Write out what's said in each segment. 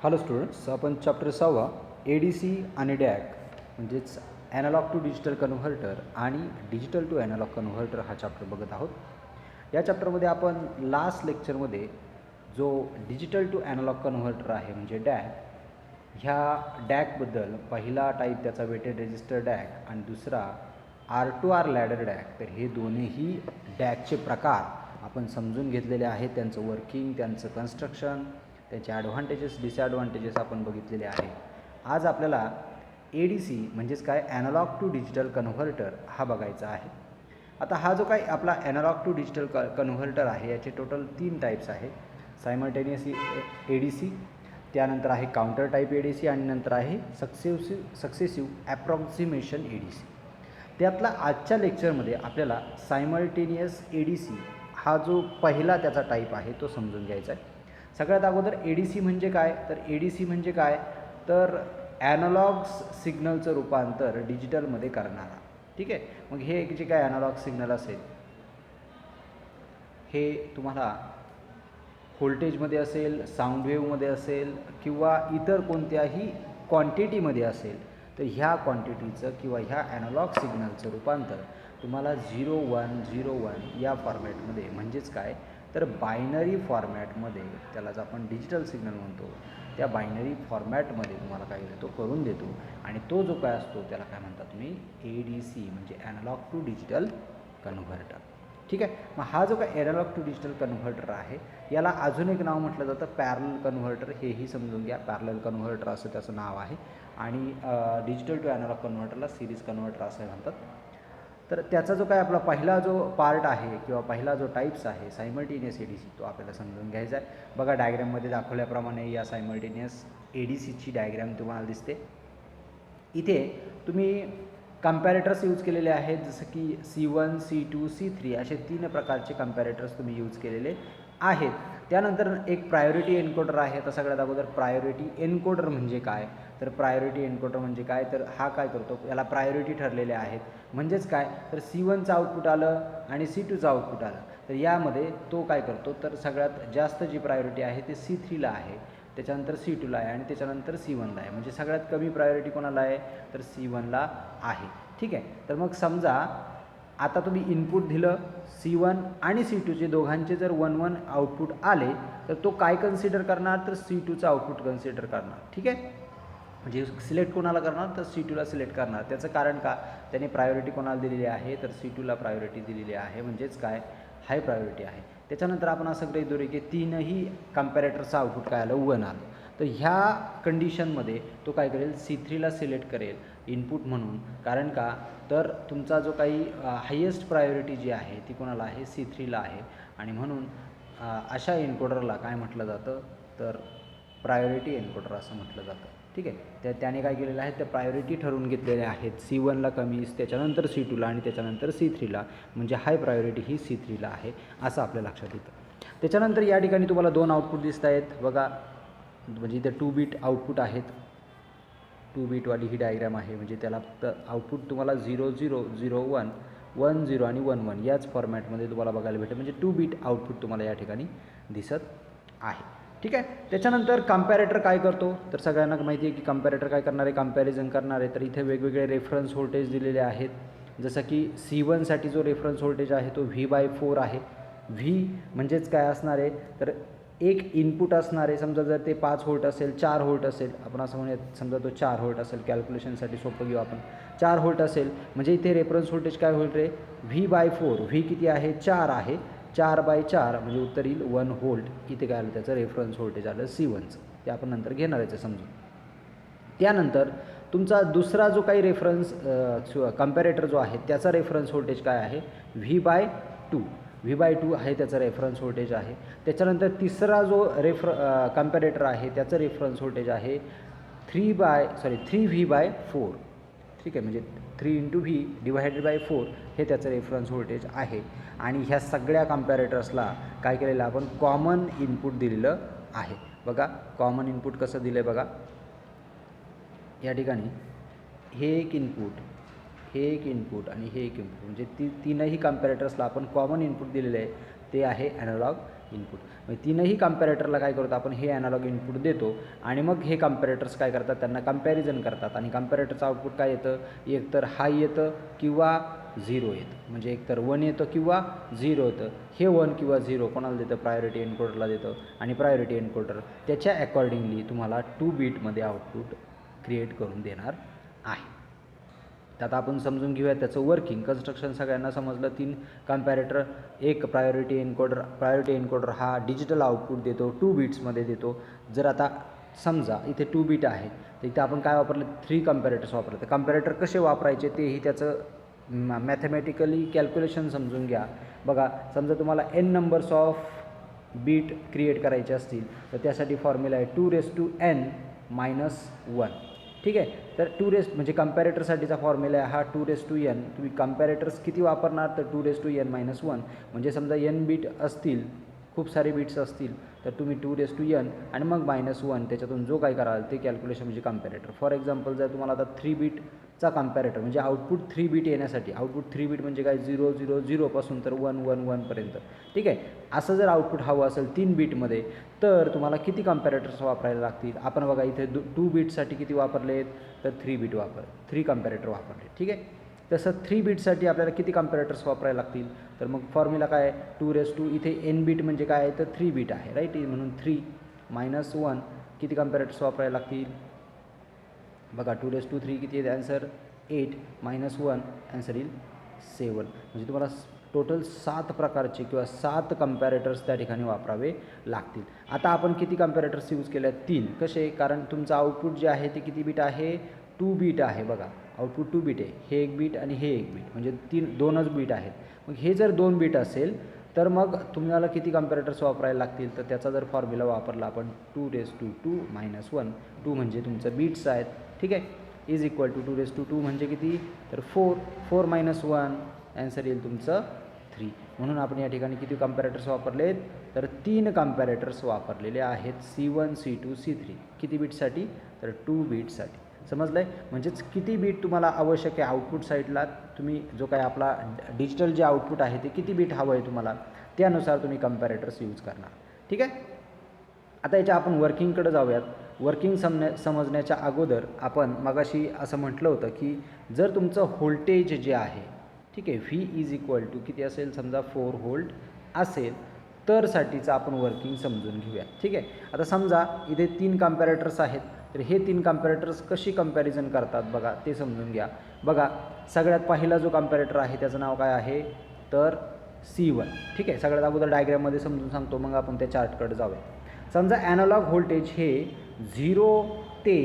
Hello students, आपण chapter 6 ए D C आणि duck म्हणजेच ॲनालॉग टू डिजिटल कन्व्हर्टर आणि डिजिटल टू ॲनालॉग कन्व्हर्टर हा चॅप्टर बघत आहोत. या चॅप्टरमध्ये आपण लास्ट लेक्चरमध्ये जो डिजिटल टू ॲनालॉग कन्व्हर्टर आहे म्हणजे डॅक, ह्या डॅकबद्दल पहिला टाईप त्याचा वेटेड रेजिस्टर डॅक आणि दुसरा R2R लॅडर डॅक, तर हे दोन्हीही डॅकचे प्रकार आपण समजून घेतलेले आहेत. त्यांचं वर्किंग, त्यांचं कन्स्ट्रक्शन, त्याचे ॲडव्हान्टेजेस डिसॲडव्हान्टेजेस आपण बघितलेले आहे. आज आपल्याला ए डी सी म्हणजेच काय ॲनालॉग टू डिजिटल कन्व्हर्टर हा बघायचा आहे. आता हा जो काही आपला ॲनालॉग टू डिजिटल कन्व्हर्टर आहे याचे टोटल 3 टाईप्स आहेत. सायमल्टेनियस ए डी सी, त्यानंतर आहे counter type A D C आणि नंतर आहे successive approximation A D C. त्यातला आजच्या लेक्चरमध्ये आपल्याला सायमल्टेनियस ए डी सी हा जो पहिला त्याचा टाईप आहे तो समजून घ्यायचा आहे. सगळ्यात अगोदर ए डी सी म्हणजे काय, तर ए डी सी म्हणजे काय तर ॲनालॉग सिग्नलचं रूपांतर डिजिटलमध्ये करणारा. ठीक आहे. मग हे जे काय ॲनालॉग सिग्नल असेल हे तुम्हाला व्होल्टेजमध्ये असेल, साऊंड वेव्हमध्ये असेल किंवा इतर कोणत्याही क्वांटिटीमध्ये असेल, तर ह्या क्वांटिटीचं किंवा ह्या ॲनालॉग सिग्नलचं रूपांतर तुम्हाला 0101 या फॉर्मॅटमध्ये म्हणजेच काय तर बायनरी फॉर्मॅटमध्ये, त्यालाच आपण डिजिटल सिग्नल म्हणतो, त्या बायनरी फॉर्मॅटमध्ये तुम्हाला काय देतो करून देतो. आणि तो जो काय असतो त्याला काय म्हणता तुम्ही ए डी सी म्हणजे ॲनालॉग टू डिजिटल कन्व्हर्टर. ठीक आहे. मग हा जो काय ॲनालॉग टू डिजिटल कन्व्हर्टर आहे याला अजून एक नाव म्हटलं जातं पॅरलल कन्व्हर्टर. हेही समजून घ्या, पॅरलल कन्व्हर्टर असं त्याचं नाव आहे. आणि डिजिटल टू ॲनालॉग कन्व्हर्टरला सिरीज कन्व्हर्टर असं म्हणतात. तर त्याचा जो काय आपला पहिला जो पार्ट आहे किंवा पहिला जो टाईप्स आहे सायमल्टेनियस ए डी सी, तो आपल्याला समजून घ्यायचा आहे. बघा डायग्रॅममध्ये दाखवल्याप्रमाणे या सायमल्टेनियस ए डी सीची डायग्रॅम तुम्हाला दिसते. इथे तुम्ही कम्पॅरेटर्स यूज केलेले आहेत, जसं की C1, C2, C3 असे 3 प्रकारचे कम्पॅरेटर्स तुम्ही यूज केलेले आहेत. त्यानंतर एक प्रायोरिटी एन्कोडर आहे. तर सगळ्यात अगोदर प्रायोरिटी एन्कोडर म्हणजे काय, तर प्रायोरिटी एन्कोडर म्हणजे काय तर हा काय करतो, याला प्रायोरिटी ठरलेले आहेत. म्हणजेच काय तर C1चं आउटपुट आलं आणि C2चं आउटपुट आलं, तर यामध्ये तो काय करतो तर सगळ्यात जास्त जी प्रायोरिटी आहे ते C3ला आहे, त्याच्यानंतर C2ला आहे आणि त्याच्यानंतर C1ला आहे. म्हणजे सगळ्यात कमी प्रायोरिटी कोणाला आहे तर C1ला आहे. ठीक आहे. तर मग समजा आता तुम्ही इनपुट दिलं C1 आणि C2चे दोघांचे जर 1-1 आउटपुट आले तर तो काय कन्सिडर करणार तर C2चं आउटपुट कन्सिडर करणार. ठीक आहे. म्हणजे सिलेक्ट कोणाला करणार तर C2ला सिलेक्ट करणार. त्याचं कारण का, त्याने प्रायोरिटी कोणाला दिलेली आहे तर C2ला प्रायोरिटी दिलेली आहे, म्हणजेच काय हाय प्रायोरिटी आहे. त्याच्यानंतर आपण असं गृहीत धरू की तीनही कम्पॅरेटरचं आउटपुट काय आलं 1 आलं, तर ह्या कंडिशनमध्ये तो काय करेल C3ला सिलेक्ट करेल इनपुट म्हणून. कारण का तर तुमचा जो काही हायेस्ट प्रायोरिटी जी आहे ती कोणाला आहे C3ला आहे. आणि म्हणून अशा एन्कोडरला काय म्हटलं जातं तर प्रायोरिटी एन्कोडर असं म्हटलं जातं. ठीक आहे. तर त्याने काय केलेलं आहे त्या प्रायोरिटी ठरवून घेतलेल्या आहेत. C1ला कमी, त्याच्यानंतर C2ला आणि त्याच्यानंतर C3ला, म्हणजे हाय प्रायोरिटी ही C3ला आहे असं आपल्या लक्षात येतं. त्याच्यानंतर या ठिकाणी तुम्हाला 2 आउटपुट दिसत आहेत बघा, म्हणजे इथे 2 बीट आउटपुट आहेत. 2 बीटवाली ही डायग्राम आहे. म्हणजे त्याला फक्त आउटपुट तुम्हाला 0 0 0 1 1 0 आणि 1 1 याच फॉर्मॅटमध्ये तुम्हाला बघायला भेटेल. म्हणजे 2 बीट आउटपुट तुम्हाला या ठिकाणी दिसत आहे. ठीक आहे. त्याच्यानंतर कम्पॅरेटर काय करतो तर सगळ्यांना माहिती आहे की कम्पॅरेटर काय करणार आहे, कम्पॅरिझन करणार आहे. तर इथे वेगवेगळे रेफरन्स व्होल्टेज दिलेले आहेत. जसं की C1साठी जो रेफरन्स व्होल्टेज आहे तो V/4 आहे. V म्हणजेच काय असणार आहे तर एक इनपुट असणार आहे. समजा जर ते 5 व्होल्ट असेल, 4 व्होल्ट असेल, आपण असं म्हणूयात समजा तो 4 व्होल्ट असेल, कॅल्क्युलेशनसाठी सोपं घेऊ आपण. 4 व्होल्ट असेल म्हणजे इथे रेफरन्स व्होल्टेज काय होईल रे V/4. V किती आहे 4 आहे, 4/4 म्हणजे उत्तर येईल 1 व्होल्ट. इथे काय आलं त्याचं रेफरन्स व्होल्टेज आलं C1चं, ते आपण नंतर घेणार आहे समजून. त्यानंतर तुमचा दुसरा जो काही रेफरन्स कम्पॅरेटर जो आहे त्याचा रेफरन्स व्होल्टेज काय आहे V/2. V/2 आहे त्याचा रेफरन्स व्होल्टेज आहे. त्याच्यानंतर तिसरा जो कम्पॅरेटर आहे त्याचं रेफरन्स व्होल्टेज आहे 3V/4. ठीक आहे. म्हणजे 3 × V/4 हे त्याचं रेफरन्स व्होल्टेज आहे. आणि ह्या सगळ्या कम्पॅरेटर्सला काय केलेलं आपण कॉमन इनपुट दिलेलं आहे. बघा कॉमन इनपुट कसं दिलं आहे बघा, या ठिकाणी हे एक इनपुट, हे एक इनपुट आणि हे एक इनपुट, म्हणजे तीनही कम्पॅरेटर्सला आपण कॉमन इनपुट दिलेले आहे. ते आहे ॲनालॉग इनपुट. म्हणजे तीनही कम्पॅरेटरला काय करतो आपण, हे ॲनालॉग इनपुट देतो आणि मग हे कम्पॅरेटर्स काय करतात, त्यांना कम्पॅरिझन करतात आणि कम्पॅरेटरचं आउटपुट काय येतं, एकतर हाय येतं किंवा 0 येतं. म्हणजे एकतर 1 येतं किंवा 0 येतं. हे 1 किंवा 0 कोणाला देतं, प्रायोरिटी एन्कोडरला देतं आणि प्रायोरिटी एन्कोडर त्याच्या अकॉर्डिंगली तुम्हाला 2 बीटमध्ये आउटपुट क्रिएट करून देणार आहे. तर आता आपण समजून घेऊया त्याचं वर्किंग. कन्स्ट्रक्शन सगळ्यांना समजलं. 3 कम्पॅरेटर, एक प्रायोरिटी एन्कोडर हा डिजिटल आउटपुट देतो, 2 बीट्समध्ये देतो. जर आता समजा इथे 2 बीट आहे तर इथे आपण काय वापरलं, 3 कम्पॅरेटर्स वापरले. तर कम्पॅरेटर कसे वापरायचे तेही त्याचं मॅथमॅटिकली कॅल्क्युलेशन समजून घ्या. बघा, समजा तुम्हाला n numbers of bit create करायचे असतील तर त्यासाठी फॉर्म्युला आहे 2n - 1. ठीक आहे. तर म्हणजे कम्पॅरेटरसाठीचा फॉर्म्युला आहे हा 2n. तुम्ही कम्पॅरेटर्स किती वापरणार, तर 2n - 1. म्हणजे समजा n बीट असतील, खूप सारे बीट्स असतील तर तुम्ही 2n आणि मग -1 त्याच्यातून जो काय कराल ते कॅल्क्युलेशन म्हणजे कम्पॅरेटर. फॉर एक्झाम्पल जर तुम्हाला आता 3 बीटचा कम्पॅरेटर म्हणजे आउटपुट 3 बीट येण्यासाठी, आउटपुट 3 बीट म्हणजे काय 0 0 0 पासून तर 1 1 1 पर्यंत. ठीक आहे. असं जर आउटपुट हवं असेल 3 बीटमध्ये तर तुम्हाला किती कम्पॅरेटर्स वापरायला लागतील. आपण बघा इथे 2 बीटसाठी किती वापरलेत, तर 3 कम्पॅरेटर वापरले. ठीक आहे. तसं 3 बीटसाठी आपल्याला किती कम्पॅरेटर्स वापरायला लागतील, तर मग फॉर्म्युला काय आहे 2 इथे n बीट म्हणजे काय आहे, तर 3 बीट आहे राईट. म्हणून 3 - 1 किती कम्पॅरेटर्स वापरायला लागतील. बघा 2 किती आहे आन्सर 8 - 1 आन्सर येईल 7. म्हणजे तुम्हाला टोटल 7 प्रकारचे किंवा 7 कम्पॅरेटर्स त्या ठिकाणी वापरावे लागतील. आता आपण किती कम्पॅरेटर्स यूज केले आहेत, 3. कसे, कारण तुमचं आउटपुट जे आहे ते किती बीट आहे, 2 बीट आहे. बघा आउटपुट 2 बीट आहे, हे 1 बीट आणि हे 1 बीट म्हणजे 2च बीट आहेत. मग हे जर 2 बीट असेल तर मग तुम्हाला किती कम्पॅरेटर्स वापरायला लागतील, तर त्याचा जर फॉर्म्युला वापरला आपण 2 - 1. 2 म्हणजे तुमचं बीट्स आहेत. ठीक आहे. इज इक्वल टू 2 म्हणजे किती, तर 4 4 - 1 ॲन्सर येईल तुमचं 3. म्हणून आपण या ठिकाणी किती कम्पॅरेटर्स वापरलेत, तर 3 कम्पॅरेटर्स वापरलेले आहेत, C1 C2 C3. किती बीटसाठी, तर 2 बीटसाठी. समजलं आहे. म्हणजेच किती बीट तुम्हाला आवश्यक आहे आउटपुट साईडला, तुम्ही जो काय आपला डिजिटल जे आउटपुट आहे ते किती बीट हवं आहे तुम्हाला, त्यानुसार तुम्ही कम्पॅरेटर्स यूज करणार. ठीक आहे. आता याच्या आपण वर्किंगकडे जाऊयात. वर्किंग समजण्याच्या अगोदर आपण मगाशी असं म्हटलं होतं की जर तुमचं व्होल्टेज जे आहे, ठीक आहे, V इज इक्वल टू किती असेल, समजा 4 व्होल्ट असेल तर साठीचं आपण वर्किंग समजून घेऊया. ठीक आहे. आता समजा इथे 3 कम्पॅरेटर्स आहेत, तर हे 3 कम्पॅरेटर्स कशी कम्पॅरिझन करतात बघा ते समजून घ्या. बघा सगळ्यात पहिला जो कम्पॅरेटर आहे त्याचं नाव काय आहे, तर C1. ठीक आहे. सगळ्यात अगोदर डायग्राममध्ये समजून सांगतो, मग आपण त्या चार्टकडे जाऊया. समजा ॲनालॉग व्होल्टेज हे 0 ते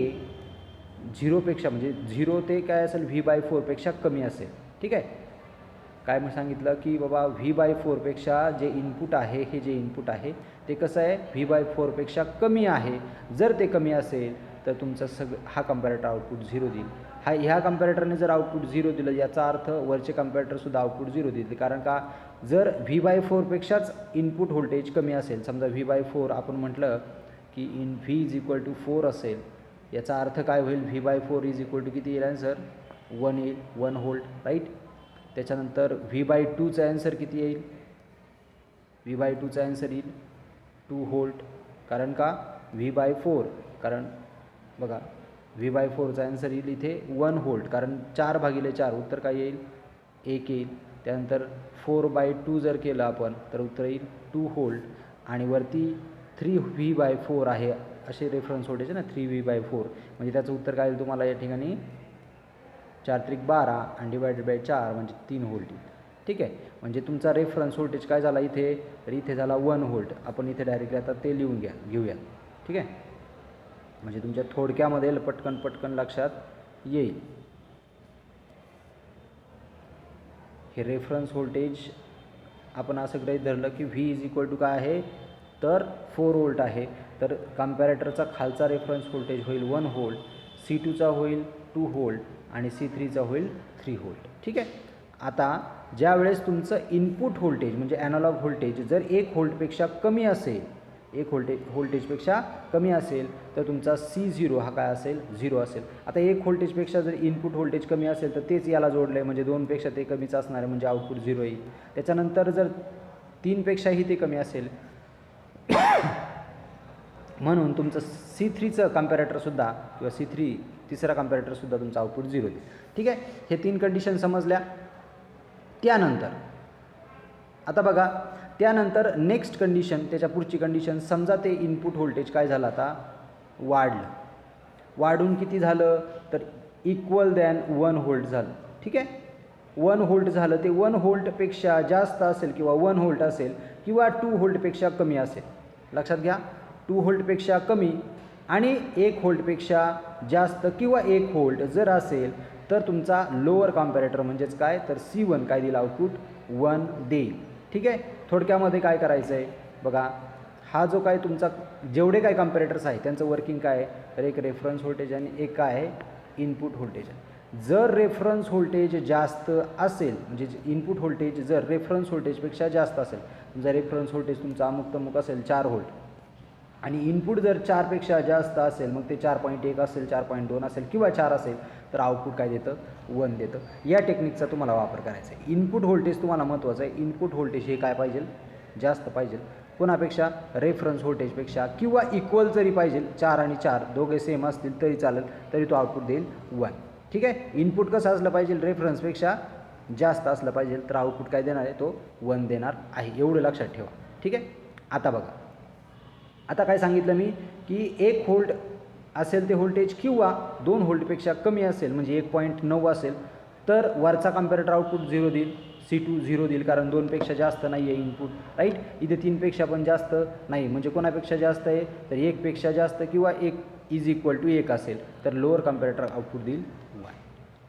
0पेक्षा म्हणजे 0 ते काय असेल V/4 पेक्षा कमी असेल. ठीक आहे. काय मी सांगितलं की बाबा V/4 पेक्षा जे इनपुट आहे, हे जे इनपुट आहे ते कसं आहे, V/4 पेक्षा कमी आहे. जर ते कमी असेल तर तुमचं हा कम्पॅरेटर आउटपुट 0 देईल. ह्या कम्पॅरेटरने जर आउटपुट 0 दिलं याचा अर्थ वरचे कम्पॅरेटरसुद्धा आउटपुट 0 देईल. कारण का, जर V/4 पेक्षाच इनपुट व्होल्टेज कमी असेल, समजा V/4 आपण म्हटलं की V इज इक्वल टू 4 असेल, याचा अर्थ काय होईल, V/4 इज इक्वल टू किती येईल आन्सर, 1 येईल, 1 व्होल्ट राईट. त्याच्यानंतर V/2चा ॲन्सर किती येईल, V/2चा ॲन्सर येईल 2 व्होल्ट. कारण का, V/4, कारण बघा V/4चा ॲन्सर येईल इथे 1 व्होल्ट, कारण 4/4 उत्तर काय येईल, 1 येईल. त्यानंतर 4/2 जर केलं आपण तर उत्तर येईल 2 व्होल्ट. आणि वरती 3V/4 आहे असे रेफरन्स व्होल्टेज आहे ना, 3V/4 म्हणजे त्याचं उत्तर काय येईल तुम्हाला या ठिकाणी 4 त्रिक 12 आणि डिवायडेड बाय 4 म्हणजे 3 व्होल्ट येईल. ठीक आहे. म्हणजे तुमचा रेफरन्स व्होल्टेज काय झाला इथे, तर इथे झाला 1 व्होल्ट. आपण इथे डायरेक्टली आता ते लिहून घेऊया. ठीक आहे. म्हणजे तुमच्या थोडक्यामध्ये पटकन लक्षात येईल. हे रेफरन्स व्होल्टेज आपण असं गृहीत धरलं की V इज इक्वल टू काय आहे, तर 4 व्होल्ट आहे. तर कम्पॅरेटरचा खालचा रेफरन्स व्होल्टेज होईल 1 व्होल्ट, C2चा होईल 2 व्होल्ट आणि C3चा होईल 3 व्होल्ट. ठीक आहे. आता ज्यावेळेस तुमचं इनपुट व्होल्टेज म्हणजे ॲनालॉग व्होल्टेज जर 1 व्होल्टपेक्षा कमी असेल, 1 व्होल्टेजपेक्षा कमी असेल तर तुमचा C0 हा काय असेल, 0 असेल. आता 1 व्होल्टेजपेक्षा जर इनपुट व्होल्टेज कमी असेल तर तेच याला जोडलं आहे म्हणजे 2पेक्षा ते कमीच असणार आहे म्हणजे आउटपुट 0 येईल. त्याच्यानंतर जर 3पेक्षाही ते कमी असेल म्हणून तुमचं C3चं कम्पॅरेटरसुद्धा किंवा C3 तिसरा कम्पॅरेटरसुद्धा तुमचं आउटपुट 0 देईल. ठीक आहे, हे 3 कंडिशन समजल्या. त्यानंतर आता बघा, त्यानंतर नेक्स्ट कंडिशन, त्याच्या पुढची कंडिशन, समजा ते इनपुट व्होल्टेज काय झालं आता वाढलं, वाढून किती झालं तर इक्वल दॅन 1 व्होल्ट झालं. ठीक आहे, 1 व्होल्ट झालं. ते 1 व्होल्टपेक्षा जास्त असेल किंवा 1 व्होल्ट असेल किंवा 2 व्होल्टपेक्षा कमी असेल. लक्षात घ्या, 2 व्होल्टपेक्षा कमी आणि 1 व्होल्टपेक्षा जास्त किंवा 1 व्होल्ट जर असेल तर तुमचा लोअर कॉम्पॅरेटर म्हणजेच काय तर C1 काय देईल आउटपुट 1 देईल. ठीक आहे, थोडक्यामध्ये काय करायचं आहे बघा, हा जो काय तुमचा जेवढे काय कम्पॅरेटर्स आहे त्यांचं वर्किंग काय आहे तर एक रेफरन्स व्होल्टेज आणि एक काय आहे इनपुट व्होल्टेज आहे. जर रेफरन्स व्होल्टेज जास्त असेल म्हणजे इनपुट व्होल्टेज जर रेफरन्स व्होल्टेजपेक्षा जास्त असेल, जर रेफरन्स व्होल्टेज तुमचा अमुक तमुक असेल 4 व्होल्ट आणि इनपुट जर 4पेक्षा जास्त असेल, मग ते 4.1 असेल, 4.2 असेल किंवा 4 असेल तर आउटपुट काय देतं 1 देतं. या टेक्निकचा तुम्हाला वापर करायचा आहे. इनपुट व्होल्टेज तुम्हाला महत्त्वाचं आहे. इनपुट व्होल्टेज हे काय पाहिजे जास्त पाहिजे, कोणापेक्षा रेफरन्स व्होल्टेजपेक्षा किंवा इक्वल जरी पाहिजे, 4 आणि 4 दोघे सेम असतील तरी चालेल, तरी तो आउटपुट देईल 1. ठीक आहे, इनपुट कसं असलं पाहिजे रेफरन्सपेक्षा जास्त असलं पाहिजे तर आउटपुट काय देणार आहे तो 1 देणार आहे. एवढं लक्षात ठेवा. ठीक आहे, आता बघा, आता काय सांगितलं मी की 1 व्होल्ट असेल ते व्होल्टेज किंवा 2 व्होल्टपेक्षा कमी असेल म्हणजे 1.9 असेल तर वरचा कम्पॅरेटर आउटपुट 0 देईल, C2 0 देईल कारण 2पेक्षा जास्त नाही आहे इनपुट. राईट, इथे 3पेक्षा पण जास्त नाही म्हणजे कोणापेक्षा जास्त आहे तर 1पेक्षा जास्त किंवा 1 इज इक्वल टू 1 असेल तर लोअर कम्पॅरेटर आउटपुट देईल 1.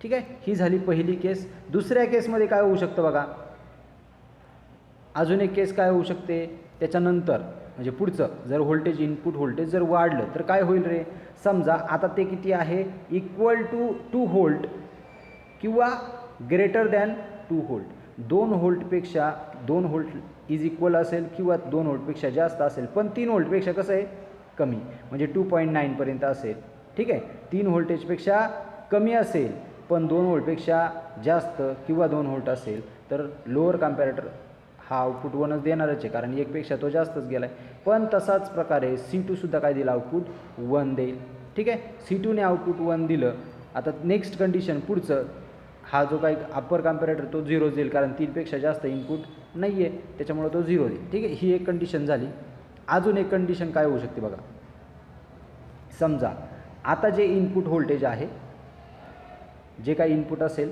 ठीक आहे, ही झाली पहिली केस. दुसऱ्या केसमध्ये काय होऊ शकतं बघा, अजून एक केस काय होऊ शकते त्याच्यानंतर म्हणजे पुढचं, जर व्होल्टेज इनपुट व्होल्टेज जर वाढलं तर काय होईल रे, समजा आता ते किती आहे इक्वल टू 2 व्होल्ट किंवा ग्रेटर दॅन 2 व्होल्ट. 2 व्होल्टपेक्षा 2 व्होल्ट इज इक्वल असेल किंवा 2 व्होल्टपेक्षा जास्त असेल पण 3 व्होल्टपेक्षा कसं आहे कमी म्हणजे 2.9 पर्यंत असेल. ठीक आहे, 3 व्होल्टेजपेक्षा कमी असेल पण 2 व्होल्टपेक्षा जास्त किंवा 2 व्होल्ट असेल तर लोअर कम्पॅरेटर हा आउटपुट 1च देणारच आहे कारण 1पेक्षा तो जास्तच गेला आहे. पण तसाच प्रकारे C2सुद्धा काय दिलं आउटपुट 1 देईल. ठीक आहे, C2ने आउटपुट 1 दिलं. आता नेक्स्ट कंडिशन पुढचं, हा जो काही अप्पर कम्पॅरेटर तो 0 देईल कारण 3पेक्षा जास्त इनपुट नाही आहे त्याच्यामुळे तो 0 देईल. ठीक आहे, ही एक कंडिशन झाली. अजून एक कंडिशन काय होऊ शकते बघा, समजा आता जे इनपुट व्होल्टेज आहे जे काही इनपुट असेल,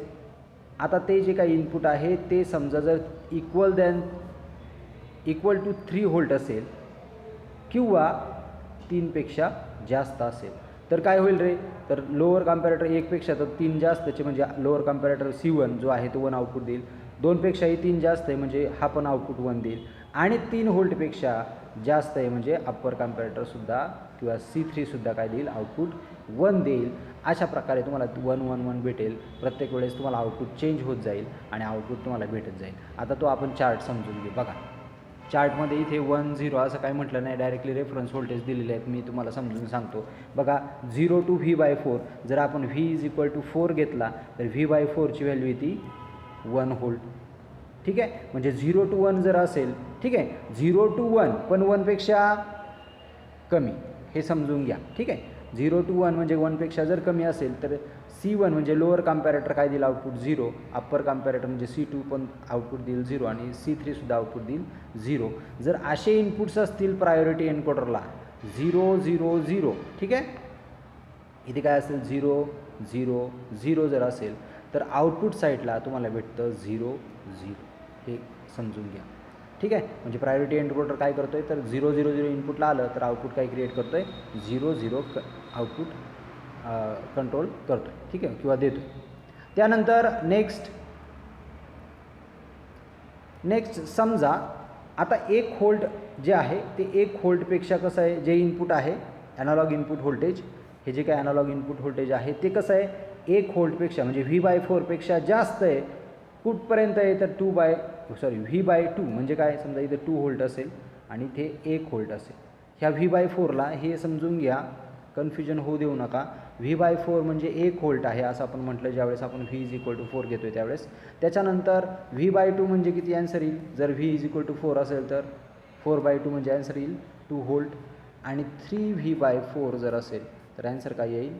आता ते जे काही इनपुट आहे ते समजा जर इक्वल टू 3 व्होल्ट असेल किंवा 3पेक्षा जास्त असेल तर काय होईल रे, तर लोअर कम्पॅरेटर 1पेक्षा तर 3 जास्तचे म्हणजे लोअर कम्पॅरेटर C1 जो आहे तो 1 आउटपुट देईल. 2पेक्षाही 3 जास्त आहे म्हणजे हा पण आउटपुट 1 देईल आणि 3 व्होल्टपेक्षा जास्त आहे म्हणजे अप्पर कम्पॅरेटरसुद्धा किंवा C3सुद्धा काय देईल आउटपुट 1 देईल. अशा प्रकारे तुम्हाला 1 1 1 भेटेल. प्रत्येक वेळेस तुम्हाला आउटपुट चेंज होत जाईल आणि आउटपुट तुम्हाला भेटत जाईल. आता तो आपण चार्ट समजून घेऊ. बघा, चार्टमध्ये इथे 1 0 असं काही म्हटलं नाही, डायरेक्टली रेफरन्स व्होल्टेज दिलेले आहेत. मी तुम्हाला समजून सांगतो. बघा, 0 to V/4 जर आपण V इज इक्वल टू 4 घेतला तर V/4ची व्हॅल्यू येते 1 व्होल्ट. ठीक आहे, म्हणजे 0 to 1 जर असेल, ठीक आहे, 0 to 1 पण 1पेक्षा कमी हे समजून घ्या. ठीक आहे, 0 to 1 म्हणजे 1पेक्षा जर कमी असेल तर C1 म्हणजे लोअर कम्पॅरेटर काय देईल आउटपुट 0, अप्पर कम्पॅरेटर म्हणजे C2 पण आउटपुट देईल 0 आणि C3सुद्धा आउटपुट देईल 0. जर असे इनपुट्स असतील प्रायोरिटी एन्कोडरला 0 0 0, ठीक आहे, इथे काय असेल 0 0 0 जर असेल तर आउटपुट साईडला तुम्हाला भेटतं 0 0. हे समजून घ्या. ठीक आहे, म्हणजे प्रायोरिटी एन्कोडर काय करतो आहे तर 0 0 0 इनपुटला आलं तर आउटपुट काय क्रिएट करतो आहे 0 0 आउटपुट कंट्रोल करतो आहे. ठीक आहे, किंवा देतो. त्यानंतर नेक्स्ट समजा आता 1 व्होल्ट जे आहे ते 1 व्होल्टपेक्षा कसं आहे, जे इनपुट आहे ॲनालॉग इनपुट व्होल्टेज, हे जे काही ॲनालॉग इनपुट व्होल्टेज आहे ते कसं आहे 1 व्होल्टपेक्षा म्हणजे V/4पेक्षा जास्त आहे. कुठपर्यंत आहे तर V/2 म्हणजे काय, समजा इथे 2 व्होल्ट असेल आणि इथे 1 व्होल्ट असेल. ह्या V/4ला हे समजून घ्या, कन्फ्युजन होऊ देऊ नका. V/4 म्हणजे 1 व्होल्ट आहे असं आपण म्हटलं ज्यावेळेस आपण V इज इक्वल टू 4 घेतो आहे त्यावेळेस. त्याच्यानंतर V/2 म्हणजे किती आन्सर येईल, जर V इज इक्वल टू 4 असेल तर 4/2 म्हणजे आन्सर येईल 2 व्होल्ट आणि 3V/4 जर असेल तर ॲन्सर काय येईल,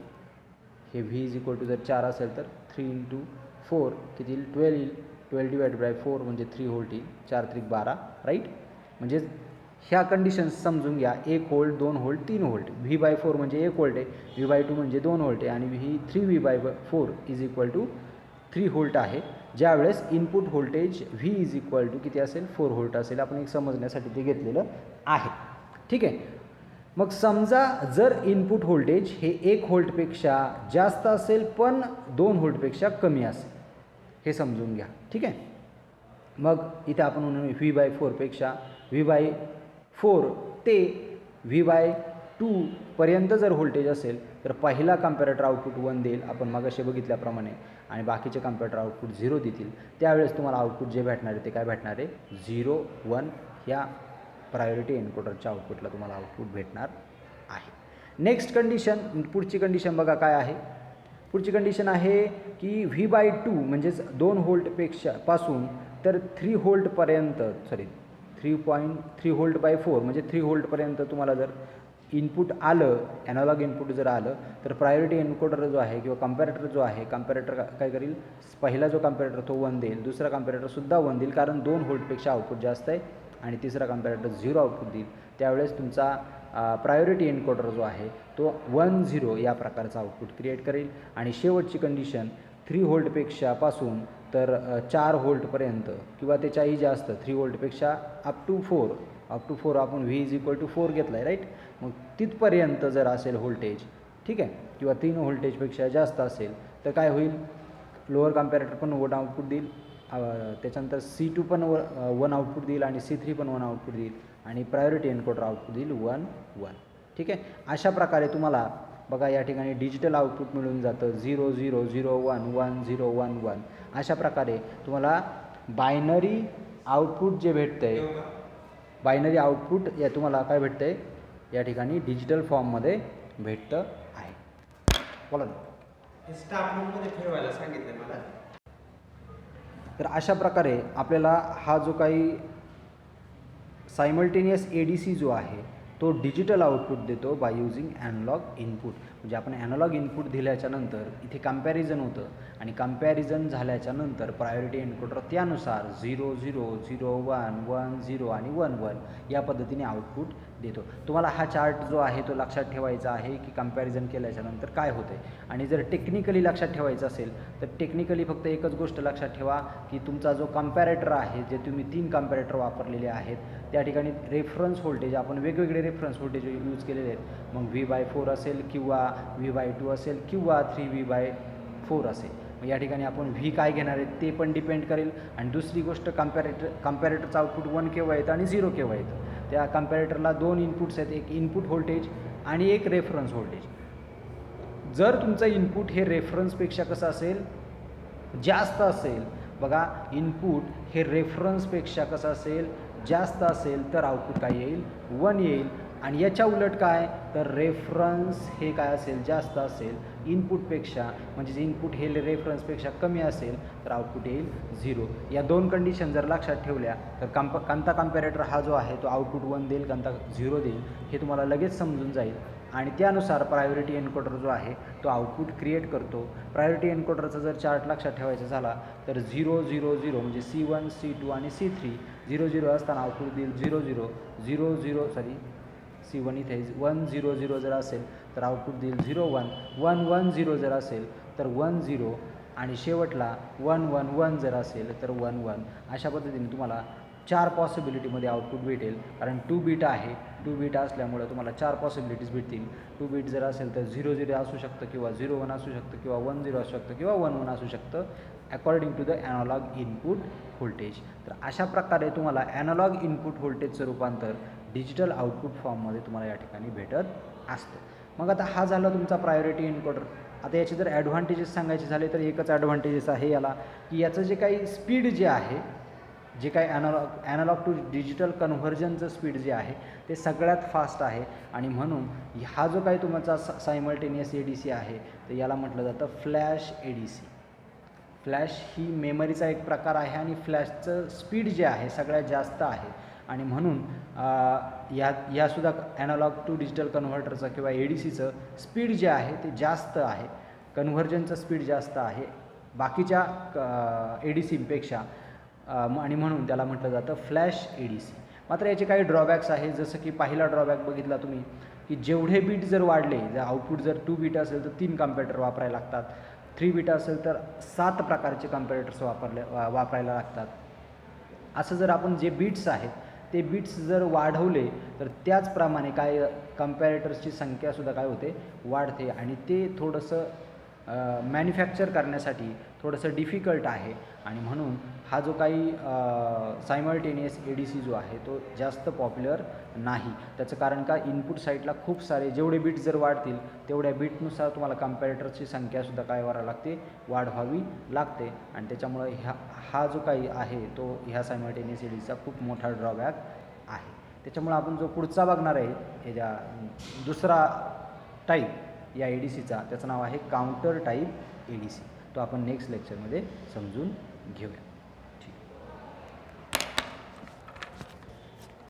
हे V इज इक्वल टू जर 4 असेल तर 3 × 4 किती येईल, 12 येईल. 12/4 म्हणजे 3 व्होल्ट येईल, 4 त्रिक 12, राईट. म्हणजे ह्या कंडिशन्स समजून घ्या, 1 व्होल्ट, 2 व्होल्ट, 3 व्होल्ट. V/4 म्हणजे 1 व्होल्ट आहे, V/2 म्हणजे 2 व्होल्ट आहे आणि ही 3V/4 is equal to 3 volt आहे. ज्यावेळेस input voltage V is equal to किती असेल, 4 व्होल्ट असेल. आपण एक समजण्यासाठी ते घेतलेलं आहे, ठीक आहे. मग समजा जर इनपुट व्होल्टेज हे 1 व्होल्टपेक्षा जास्त असेल पण 2 व्होल्टपेक्षा कमी असेल, हे समजून घ्या, ठीक आहे. मग इथे आपण म्हणून V/4पेक्षा V/4 ते V/2 पर्यंत जर व्होल्टेज असेल तर पहिला कम्पॅरेटर आउटपुट 1 देईल, आपण मगाशी बघितल्याप्रमाणे, आणि बाकीचे कम्पॅरेटर आउटपुट 0 देतील. त्यावेळेस तुम्हाला आउटपुट जे भेटणार आहे ते काय भेटणार आहे, 0, 1 ह्या प्रायोरिटी एन्कोडरच्या आउटपुटला तुम्हाला आउटपुट भेटणार आहे. नेक्स्ट कंडिशन, पुढची कंडिशन बघा काय आहे. पुढची कंडिशन आहे की V/2 म्हणजेच 2 व्होल्टपेक्षा पासून तर 3 व्होल्टपर्यंत, 3 व्होल्ट/4 म्हणजे 3 व्होल्टपर्यंत तुम्हाला जर इनपुट आलं, ॲनालॉग इनपुट जर आलं तर प्रायोरिटी एन्कोडर जो आहे किंवा कम्पॅरेटर जो आहे, कम्पॅरेटर काय करेल, पहिला जो कम्पॅरेटर तो 1 देईल, दुसरा कम्पॅरेटरसुद्धा 1 देईल, कारण 2 व्होल्टपेक्षा आउटपुट जास्त आहे, आणि तिसरा कम्पॅरेटर 0 आउटपुट देईल. त्यावेळेस तुमचा प्रायोरिटी एन्कोडर जो आहे तो 1, 0 या प्रकारचा आउटपुट क्रिएट करेल. आणि शेवटची कंडिशन 3 व्होल्टपेक्षा पासून तर 4 व्होल्टपर्यंत किंवा त्याच्याही जास्त, 3 व्होल्टपेक्षा अप टू 4 आपण V इज इक्वल टू 4 घेतला आहे, राईट. मग तिथपर्यंत जर असेल व्होल्टेज, ठीक आहे, किंवा 3 व्होल्टेजपेक्षा जास्त असेल तर काय होईल, लोअर कम्पॅरेटर पण 1 आउटपुट देईल, त्याच्यानंतर C2 पण 1 आउटपुट देईल आणि C3 पण 1 आउटपुट देईल, आणि प्रायोरिटी एन्कोडर आउटपुट देईल 1, 1, ठीक आहे. अशा प्रकारे तुम्हाला बघा या ठिकाणी डिजिटल आउटपुट मिळून जातं 0, 0, 0, 1, 1, 0, 1, 1. अशा प्रकारे तुम्हाला बायनरी आउटपुट जे भेटतं आहे, बायनरी आउटपुट या तुम्हाला काय भेटतं आहे, या ठिकाणी डिजिटल फॉर्ममध्ये भेटतं आहे. बोला ना. स्टाफ रूममध्ये ठेवायला सांगितलं मला. तर अशा प्रकारे आपल्याला हा जो काही सायमल्टेनियस ADC जो आहे तो डिजिटल आउटपुट देतो बाय यूजिंग ॲनालॉग इनपुट. म्हणजे आपण ॲनालॉग इनपुट दिल्याच्यानंतर इथे कम्पॅरिझन होतं, आणि कम्पॅरिझन झाल्याच्यानंतर प्रायोरिटी एन्कोडर त्यानुसार 0, 0, 0, 1, 1, 0 आणि 1, 1 या पद्धतीने आउटपुट देतो. तुम्हाला हा चार्ट जो आहे तो लक्षात ठेवायचा आहे की कम्पॅरिझन केल्याच्यानंतर काय होतं आहे. आणि जर टेक्निकली लक्षात ठेवायचं असेल तर टेक्निकली फक्त एकच गोष्ट लक्षात ठेवा की तुमचा जो कम्पॅरेटर आहे, जे तुम्ही 3 कम्पॅरेटर वापरलेले आहेत, त्या ठिकाणी रेफरन्स व्होल्टेज आपण वेगवेगळे रेफरन्स व्होल्टेज यूज केलेले आहेत. मग V/4 असेल किंवा V/2 असेल किंवा 3V/4 असेल. मग या ठिकाणी आपण V काय घेणार आहेत ते पण डिपेंड करेल. आणि दुसरी गोष्ट, कम्पॅरेटरचं आउटपुट 1 केव्हा येतं आणि 0 केव्हा येतं. त्या कम्पॅरेटरला 2 इनपुट्स आहेत, एक इनपुट व्होल्टेज आणि एक रेफरन्स व्होल्टेज. जर तुमचं इनपुट हे रेफरन्सपेक्षा कसं असेल, जास्त असेल, बघा इनपुट हे रेफरन्सपेक्षा कसं असेल, जास्त असेल तर आउटपुट काय येईल, 1 येईल. आणि याच्या उलट काय, तर रेफरन्स हे काय असेल, जास्त असेल इनपुटपेक्षा, म्हणजे इनपुट हे रेफरन्सपेक्षा कमी असेल तर आउटपुट येईल 0. या 2 कंडिशन जर लक्षात ठेवल्या तर कोणता कम्पॅरेटर हा जो आहे तो आउटपुट 1 देईल, कोणता 0 देईल, हे तुम्हाला लगेच समजून जाईल. आणि त्यानुसार प्रायोरिटी एन्कोडर जो आहे तो आउटपुट क्रिएट करतो. प्रायोरिटी एन्कोडरचा जर चार्ट लक्षात ठेवायचा झाला तर 0, 0, 0 म्हणजे C1, C2 आणि C3 0, 0 असताना आउटपुट देईल 0, 0, 0, 0 C1 इथे 1, 0, 0 जर असेल तर आउटपुट देईल 0, 1, 1, 1, 0 जर असेल तर 1, 0, आणि शेवटला 1, 1, 1 जर असेल तर 1, 1. अशा पद्धतीने तुम्हाला 4 पॉसिबिलिटीमध्ये आउटपुट भेटेल. कारण 2 बीट आहे, 2 बीट असल्यामुळे तुम्हाला 4 पॉसिबिलिटीज भेटतील. 2 बीट जर असेल तर 0, 0 असू शकतं किंवा 0, 1 असू शकतं किंवा 1, 0 असू शकतं किंवा 1, 1 असू शकतं according to the analog input voltage. तर अशा प्रकारे तुम्हाला ॲनालॉग इनपुट व्होल्टेजचं रूपांतर डिजिटल आउटपुट फॉर्ममध्ये तुम्हाला या ठिकाणी भेटत असतं. मग आता हा झाला तुमचा प्रायोरिटी एन्कोडर. आता याचे जर ॲडव्हान्टेजेस सांगायचे झाले तर एकच ॲडव्हान्टेजेस आहे याला, की याचं जे काही स्पीड जे आहे, जे काही ॲनालॉग टू डिजिटल कन्व्हर्जनचं स्पीड जे आहे ते सगळ्यात फास्ट आहे. आणि म्हणून हा जो काही तुमचा सायमल्टेनियस ADC आहे तर याला म्हटलं जातं फ्लॅश ADC. फ्लॅश ही मेमरीचा एक प्रकार आहे आणि फ्लॅशचं स्पीड जे आहे सगळ्यात जास्त आहे. आणि म्हणून यासुद्धा ॲनालॉग टू डिजिटल कन्व्हर्टरचा किंवा ADCचं स्पीड जे आहे ते जास्त आहे, कन्व्हर्जनचं स्पीड जास्त आहे बाकीच्या ADCपेक्षा, आणि म्हणून त्याला म्हटलं जातं फ्लॅश ADC. मात्र याचे काही ड्रॉबॅक्स आहे, जसं की पहिला ड्रॉबॅक बघितला तुम्ही की जेवढे बीट जर वाढले, जर आउटपुट जर 2 बीट असेल तर 3 कम्पॅरेटर वापरायला लागतात, 3 बीट असेल तर 7 प्रकारचे कम्पॅरेटर्स वापरायला लागतात. असं जर आपण जे बीट्स आहेत ते बीट्स जर वाढवले तर त्याचप्रमाणे काय कम्पॅरेटर्सची संख्यासुद्धा काय होते, वाढते, आणि ते थोडंसं मॅन्युफॅक्चर करण्यासाठी थोडंसं डिफिकल्ट आहे. आणि म्हणून हा जो काही सायमल्टेनियस ADC जो आहे तो जास्त पॉप्युलर नाही. त्याचं कारण का, इनपुट साईडला खूप सारे जेवढे बीट जर वाढतील तेवढ्या बीटनुसार तुम्हाला कम्पॅरेटरची संख्यासुद्धा काय करावी लागते, वाढवावी लागते. आणि त्याच्यामुळं हा जो काही आहे तो ह्या सायमल्टेनियस ADCचा खूप मोठा ड्रॉबॅक आहे. त्याच्यामुळं आपण जो पुढचा बघणार आहे ह्याच्या दुसरा टाईप या ADCचा, त्याचं नाव आहे काउंटर टाईप ADC. तो आपण नेक्स्ट लेक्चरमध्ये समजून घेऊया.